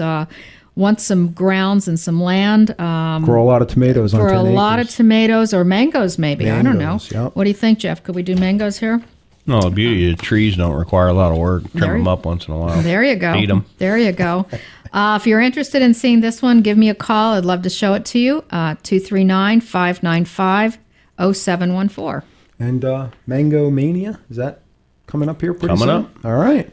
wants some grounds and some land. Grow a lot of tomatoes on 10 acres. Grow a lot of tomatoes or mangoes, maybe. I don't know. Yep. What do you think, Jeff? Could we do mangoes here? No, the beauty of the trees don't require a lot of work. Trim them up once in a while. There you go. Feed them. There you go. If you're interested in seeing this one, give me a call. I'd love to show it to you. 239-595-0714. And Mango Mania, is that coming up here pretty soon? Coming up. All right.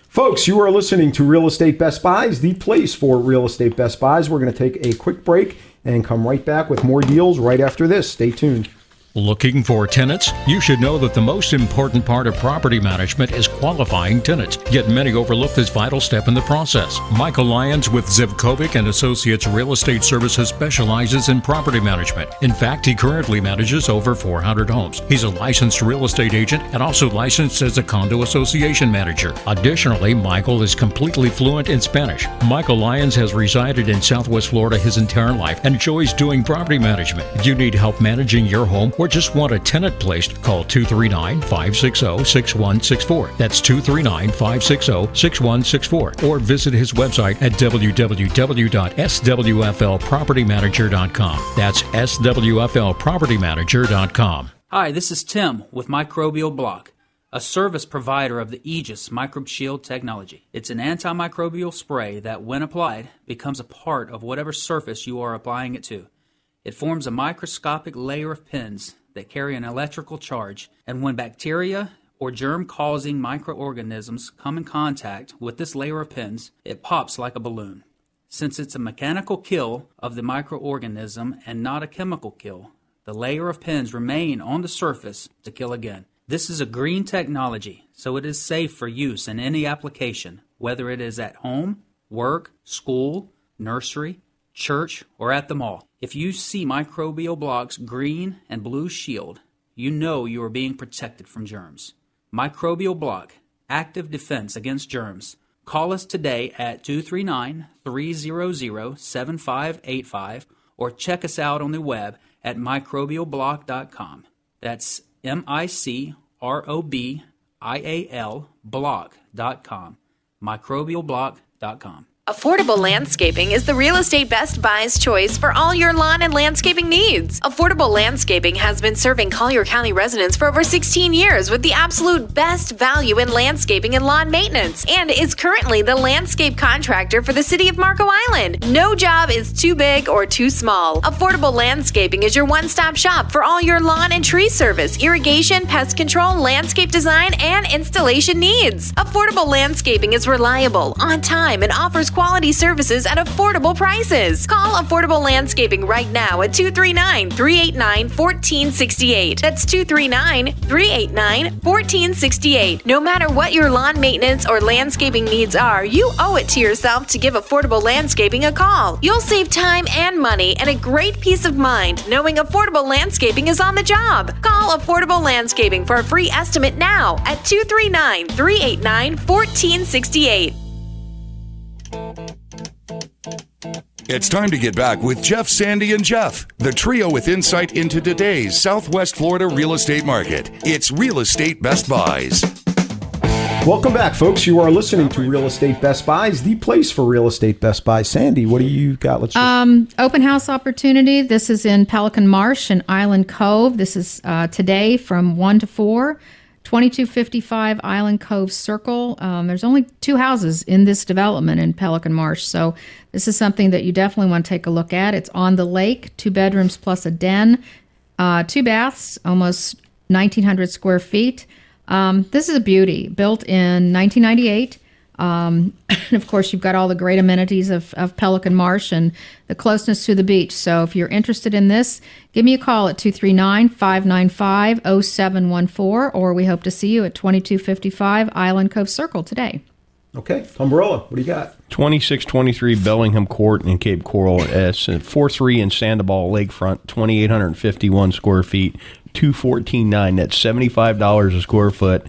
Folks, you are listening to Real Estate Best Buys, the place for real estate best buys. We're going to take a quick break and come right back with more deals right after this. Stay tuned. Looking for tenants? You should know that the most important part of property management is qualifying tenants, yet many overlook this vital step in the process. Michael Lyons with Zivkovic and Associates Real Estate Services specializes in property management. In fact, he currently manages over 400 homes. He's a licensed real estate agent and also licensed as a condo association manager. Additionally, Michael is completely fluent in Spanish. Michael Lyons has resided in Southwest Florida his entire life and enjoys doing property management. If you need help managing your home or just want a tenant placed, call 239-560-6164. That's 239-560-6164. Or visit his website at www.swflpropertymanager.com. That's swflpropertymanager.com. Hi, this is Tim with Microbial Block, a service provider of the Aegis Microbe Shield technology. It's an antimicrobial spray that, when applied, becomes a part of whatever surface you are applying it to. It forms a microscopic layer of pins that carry an electrical charge, and when bacteria or germ-causing microorganisms come in contact with this layer of pins, it pops like a balloon. Since it's a mechanical kill of the microorganism and not a chemical kill, the layer of pins remain on the surface to kill again. This is a green technology, so it is safe for use in any application, whether it is at home, work, school, nursery, church, or at the mall. If you see Microbial Block's green and blue shield, you know you are being protected from germs. Microbial Block, active defense against germs. Call us today at 239-300-7585 or check us out on the web at microbialblock.com. That's MICROBIAL block.com. microbialblock.com. Affordable Landscaping is the real estate Best Buys choice for all your lawn and landscaping needs. Affordable Landscaping has been serving Collier County residents for over 16 years with the absolute best value in landscaping and lawn maintenance, and is currently the landscape contractor for the city of Marco Island. No job is too big or too small. Affordable Landscaping is your one-stop shop for all your lawn and tree service, irrigation, pest control, landscape design, and installation needs. Affordable Landscaping is reliable, on time, and offers quality services at affordable prices. Call Affordable Landscaping right now at 239-389-1468. That's 239-389-1468. No matter what your lawn maintenance or landscaping needs are, you owe it to yourself to give Affordable Landscaping a call. You'll save time and money and a great peace of mind knowing Affordable Landscaping is on the job. Call Affordable Landscaping for a free estimate now at 239-389-1468. It's time to get back with Jeff, Sandy, and Jeff, the trio with insight into today's Southwest Florida real estate market. It's Real Estate Best Buys. Welcome back, folks. You are listening to Real Estate Best Buys, the place for real estate Best Buys. Sandy, what do you got? Open house opportunity. This is in Pelican Marsh and Island Cove. This is today from 1 to 4. 2255 Island Cove Circle. There's only 2 houses in this development in Pelican Marsh, so this is something that you definitely want to take a look at. It's on the lake, 2 bedrooms plus a den, 2 baths, almost 1,900 square feet. This is a beauty, built in 1998. And of course, you've got all the great amenities of Pelican Marsh and the closeness to the beach. So if you're interested in this, give me a call at 239-595-0714, or we hope to see you at 2255 Island Cove Circle today. Okay, Tom Barilla, what do you got? 2623 Bellingham Court in Cape Coral. It's 4-3 in Sandoval Lakefront, 2,851 square feet, $214,900. That's $75 a square foot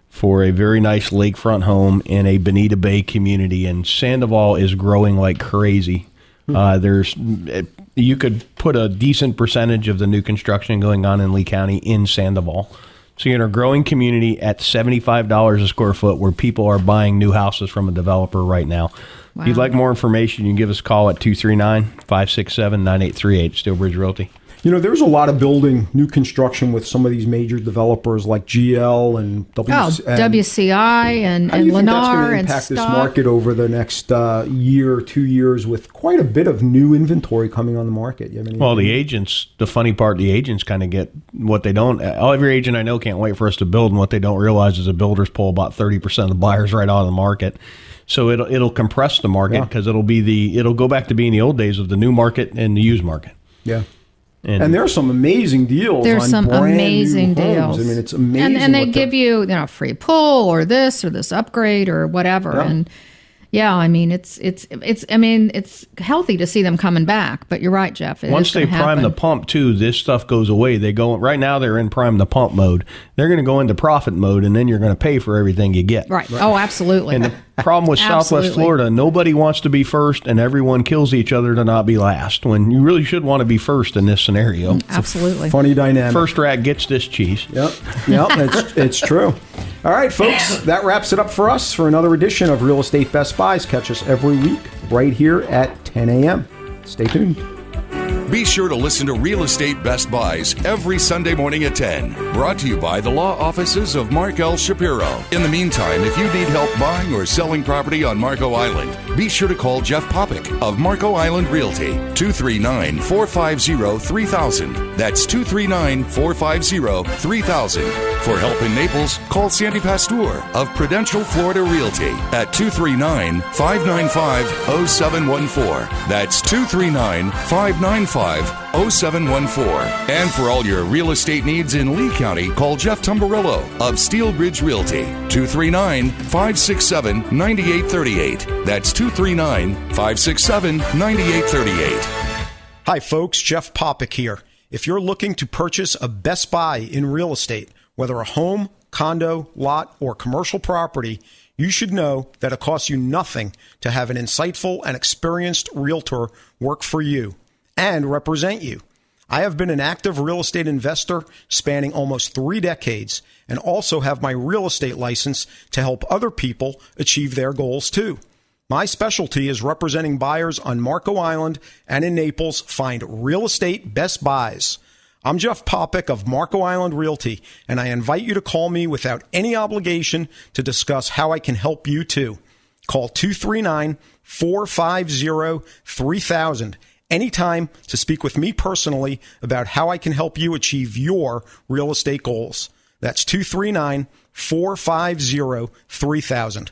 for a very nice lakefront home in a Bonita Bay community. And Sandoval is growing like crazy. You could put a decent percentage of the new construction going on in Lee County in Sandoval. So you're in a growing community at $75 a square foot where people are buying new houses from a developer right now. Wow. If you'd like more information, you can give us a call at 239-567-9838, Steelbridge Realty. You know, there's a lot of building, new construction with some of these major developers like GL and WCI and Lennar and How do you think that's going to impact this market over the next year, 2 years, with quite a bit of new inventory coming on the market? The agents, the funny part, the agents kind of get what they don't. Every agent I know can't wait for us to build, and what they don't realize is the builders pull about 30% of the buyers right out of the market. So it'll compress the market because it'll go back to being the old days of the new market and the used market. Yeah. And there are some amazing deals. There's some amazing deals. I mean, it's amazing. And they give you, free pull or this upgrade or whatever. Yeah. And I mean, it's healthy to see them coming back. But you're right, Jeff. Once they prime the pump too, this stuff goes away. Right now they're in prime the pump mode. They're going to go into profit mode, and then you're going to pay for everything you get. Right. Oh, absolutely. And the problem with Southwest Florida, nobody wants to be first, and everyone kills each other to not be last. When you really should want to be first in this scenario. Absolutely. Funny dynamic. First rat gets this cheese. Yep. It's true. All right, folks, that wraps it up for us for another edition of Real Estate Best Buys. Catch us every week right here at 10 a.m. Stay tuned. Be sure to listen to Real Estate Best Buys every Sunday morning at 10. Brought to you by the law offices of Mark L. Shapiro. In the meantime, if you need help buying or selling property on Marco Island, be sure to call Jeff Popick of Marco Island Realty, 239-450-3000. That's 239-450-3000. For help in Naples, call Sandy Pasteur of Prudential Florida Realty at 239-595-0714. That's 239-595-0714. And for all your real estate needs in Lee County, call Jeff Tumbarillo of Steelbridge Realty, 239-567-9838. That's 239-567-9838. Hi, folks. Jeff Popick here. If you're looking to purchase a Best Buy in real estate, whether a home, condo, lot, or commercial property, you should know that it costs you nothing to have an insightful and experienced realtor work for you and represent you. I have been an active real estate investor spanning almost 3 decades and also have my real estate license to help other people achieve their goals too. My specialty is representing buyers on Marco Island and in Naples. Find Real Estate Best Buys. I'm Jeff Popick of Marco Island Realty, and I invite you to call me without any obligation to discuss how I can help you too. Call 239-450-3000 anytime to speak with me personally about how I can help you achieve your real estate goals. That's 239-450-3000.